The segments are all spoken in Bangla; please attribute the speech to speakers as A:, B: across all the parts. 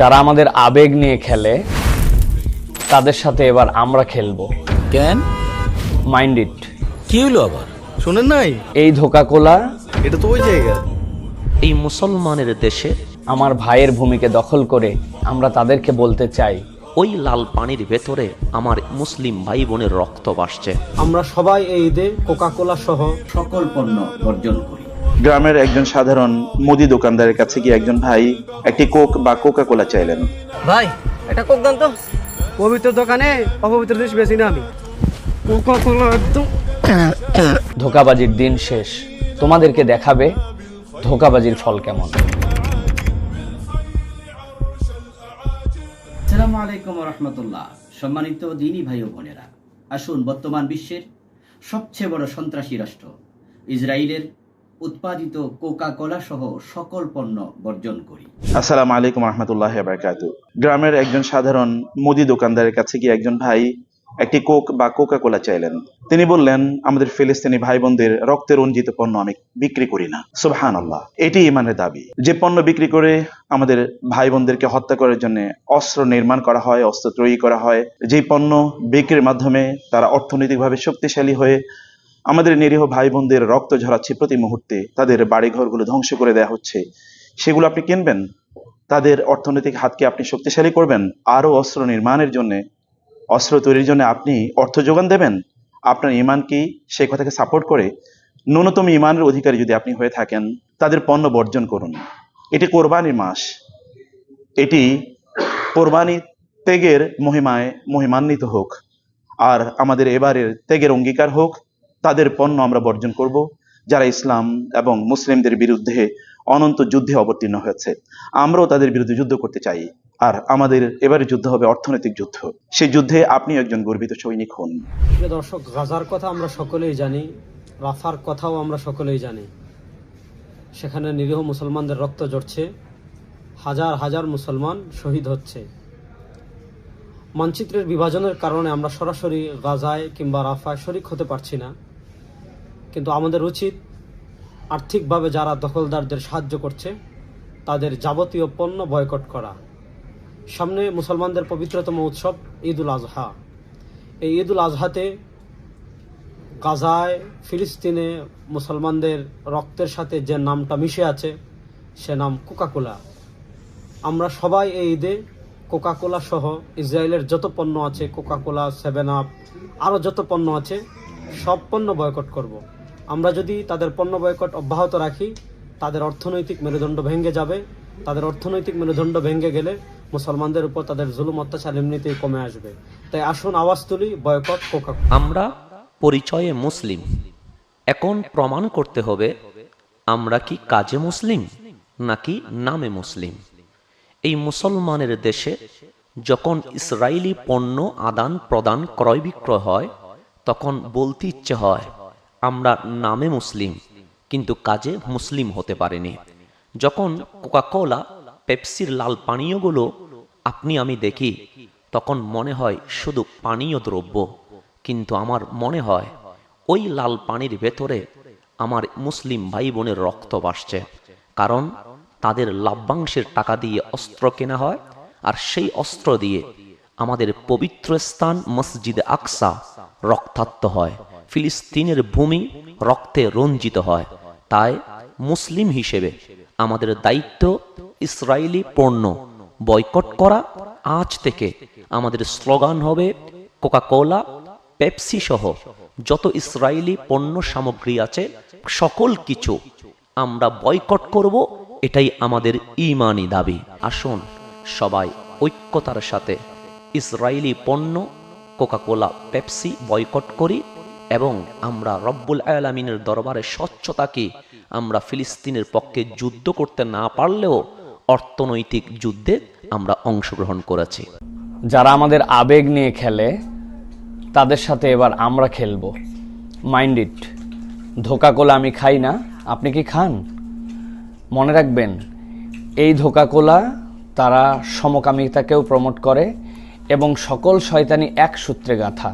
A: যারা আমাদের আবেগ নিয়ে খেলে তাদের সাথে এবার আমরা খেলবো।
B: কেন?
A: Mind it.
B: কি হলো আবার?
C: শোনেন নাই,
A: এই ধোকা কোলা
C: এটা তো ওই জায়গা।
B: এই মুসলমানের দেশে
A: আমার ভাইয়ের ভূমিকে দখল করে আমরা তাদেরকে বলতে চাই,
B: ওই লাল পানির ভেতরে আমার মুসলিম ভাই বোনের রক্ত ভাসছে।
D: আমরা সবাই এই ঈদে কোকা কোলা সহ
E: সকল পণ্য বর্জন করি।
F: গ্রামের একজন সাধারণ মুদি দোকানদারের কাছে গিয়ে একজন ভাই একটি কোক বা কোকা কোলা চাইলেন।
D: ভাই এটা কোক দান তো। পবিত্র দোকানে অপবিত্র জিনিস বেশি না আমি। কোকা কোলা একদম
A: ধোকাবাজির দিন শেষ। তোমাদেরকে দেখাবে ধোকাবাজির ফল কেমন।
E: আসসালামু আলাইকুম ওয়া রাহমাতুল্লাহ। সম্মানিত দিনী ভাই ও বোনেরা, আসুন বর্তমান বিশ্বের সবচেয়ে বড় সন্ত্রাসী রাষ্ট্র ইসরায়েলের উৎপাদিত কোকা কোলা সহ সকল পণ্য বর্জন করি।
F: আসসালামু আলাইকুম রহমতুল্লাহ বারাকাতু। গ্রামের একজন সাধারণ মুদি দোকানদারের কাছে গিয়ে একজন ভাই একটি কোক বা কোকা কোলা চাইলেন। তিনি বললেন, আমাদের ফিলিস্তিনি ভাই বোনদের রক্তে রঞ্জিত পণ্য আমি বিক্রি করি না। সুবহানাল্লাহ, এটি ইমানের দাবি। যে পণ্য বিক্রি করে আমাদের ভাই বোনদেরকে হত্যা করার জন্য অস্ত্র নির্মাণ করা হয়, অস্ত্র তৈরি করা হয়, যেই পণ্য বিক্রির মাধ্যমে তারা অর্থনৈতিকভাবে শক্তিশালী হয়ে আমাদের নিরীহ ভাই বোনদের রক্ত ঝরাচ্ছে, প্রতি মুহূর্তে তাদের বাড়িঘরগুলো ধ্বংস করে দেওয়া হচ্ছে, সেগুলো আপনি কিনবেন? তাদের অর্থনৈতিক হাতকে আপনি শক্তিশালী করবেন? আরো অস্ত্র নির্মাণের জন্য, অস্ত্র তৈরির জন্য আপনি অর্থ যোগান দেবেন? আপনার ইমান কি সেই কথাকে সাপোর্ট করে? ন্যূনতম ইমানের অধিকারী যদি আপনি হয়ে থাকেন, তাদের পণ্য বর্জন করুন। এটি কোরবানির মাস, এটি কোরবানি ত্যাগের মহিমায় মহিমান্বিত হোক, আর আমাদের এবারের ত্যাগের অঙ্গীকার হোক। তাদের পণ্য আমরা বর্জন করব, যারা ইসলাম এবং মুসলিমদের বিরুদ্ধে অনন্ত যুদ্ধে অবতীর্ণ হয়েছে। আমরাও তাদের বিরুদ্ধে যুদ্ধ করতে চাই, আর আমাদের এবারে যুদ্ধ হবে অর্থনৈতিক যুদ্ধ। সেই যুদ্ধে আপনি একজন গর্বিত সৈনিক হন।
D: প্রিয় দর্শক, গাজার কথা আমরা সকলেই জানি, রাফার কথাও আমরা সকলেই জানি। সেখানে নিরীহ মুসলমানদের রক্ত ঝরছে, হাজার হাজার মুসলমান শহীদ হচ্ছে। মানচিত্রের বিভাজনের কারণে আমরা সরাসরি গাজায় কিংবা রাফায় শরিক হতে পারছি না, কিন্তু আমাদের উচিত আর্থিকভাবে যারা দখলদারদের সাহায্য করছে তাদের যাবতীয় পণ্য বয়কট করা। সামনে মুসলমানদের পবিত্রতম উৎসব ঈদ উল আজহা। এই ঈদ উল আজহাতে গাজায় ফিলিস্তিনে মুসলমানদের রক্তের সাথে যে নামটা মিশে আছে সে নাম কোকা কোলা। আমরা সবাই এই ঈদে কোকা কোলা সহ ইসরায়েলের যত পণ্য আছে, কোকা কোলা, 7 আপ, আরও যত পণ্য আছে সব পণ্য বয়কট করব। আমরা যদি তাদের পণ্য বয়কট অব্যাহত রাখি, তাদের অর্থনৈতিক মেরুদণ্ড ভেঙে যাবে। তাদের অর্থনৈতিক মেরুদণ্ড ভেঙে গেলে মুসলমানদের উপর তাদের জুলুম অত্যাচার এমনিতেই কমে আসবে। তাই আসুন আওয়াজ তুলি, বয়কট কোকা কোলা।
B: আমরা পরিচয়ে মুসলিম, এখন প্রমাণ করতে হবে আমরা কি কাজে মুসলিম নাকি নামে মুসলিম। এই মুসলমানের দেশে যখন ইসরায়েলি পণ্য আদান প্রদান ক্রয় বিক্রয় হয়, তখন বলতে ইচ্ছে হয় আমরা নামে মুসলিম কিন্তু কাজে মুসলিম হতে পারিনি। যখন কোকা কোলা, পেপসির লাল পানীয়গুলো আপনি আমি দেখি, তখন মনে হয় শুধু পানীয় দ্রব্য, কিন্তু আমার মনে হয় ওই লাল পানির ভেতরে আমার মুসলিম ভাই বোনের রক্ত ভাসছে। কারণ তাদের লাভ্যাংশের টাকা দিয়ে অস্ত্র কেনা হয়, আর সেই অস্ত্র দিয়ে আমাদের পবিত্র স্থান মসজিদে আকসা রক্তাক্ত হয়, ফিলিস্তিনের ভূমি রক্তে রঞ্জিত হয়। তাই মুসলিম হিসেবে আমাদের দায়িত্ব ইসরায়েলি পণ্য বয়কট করা। আজ থেকে আমাদের স্লোগান হবে কোকা কোলা, পেপসি সহ যত ইসরায়েলি পণ্য সামগ্রী আছে সকল কিছু আমরা বয়কট করব। এটাই আমাদের ঈমানি দাবি। আসুন সবাই ঐক্যতার সাথে ইসরায়েলি পণ্য কোকা কোলা, পেপসি বয়কট করি, এবং আমরা রব্বুল আলামিনের দরবারে স্বচ্ছতাকে আমরা ফিলিস্তিনের পক্ষে যুদ্ধ করতে না পারলেও অর্থনৈতিক যুদ্ধে আমরা অংশগ্রহণ করেছি।
A: যারা আমাদের আবেগ নিয়ে খেলে তাদের সাথে এবার আমরা খেলবো। Mind it. ধোকা কোলা আমি খাই না, আপনি কি খান? মনে রাখবেন, এই ধোকা কোলা তারা সমকামিতাকেও প্রমোট করে এবং সকল শয়তানি এক সূত্রে গাঁথা।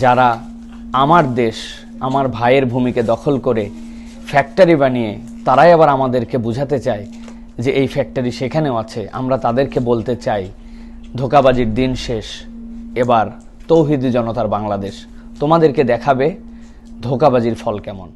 A: যারা আমার দেশ, আমার ভাইয়ের ভূমিকে দখল করে ফ্যাক্টরি বানিয়ে তারাই আবার আমাদেরকে বুঝাতে চায় যে এই ফ্যাক্টরি সেখানেও আছে, আমরা তাদেরকে বলতে চাই ধোঁকাবাজির দিন শেষ, এবার তৌহিদি জনতার বাংলাদেশ তোমাদেরকে দেখাবে ধোঁকাবাজির ফল কেমন।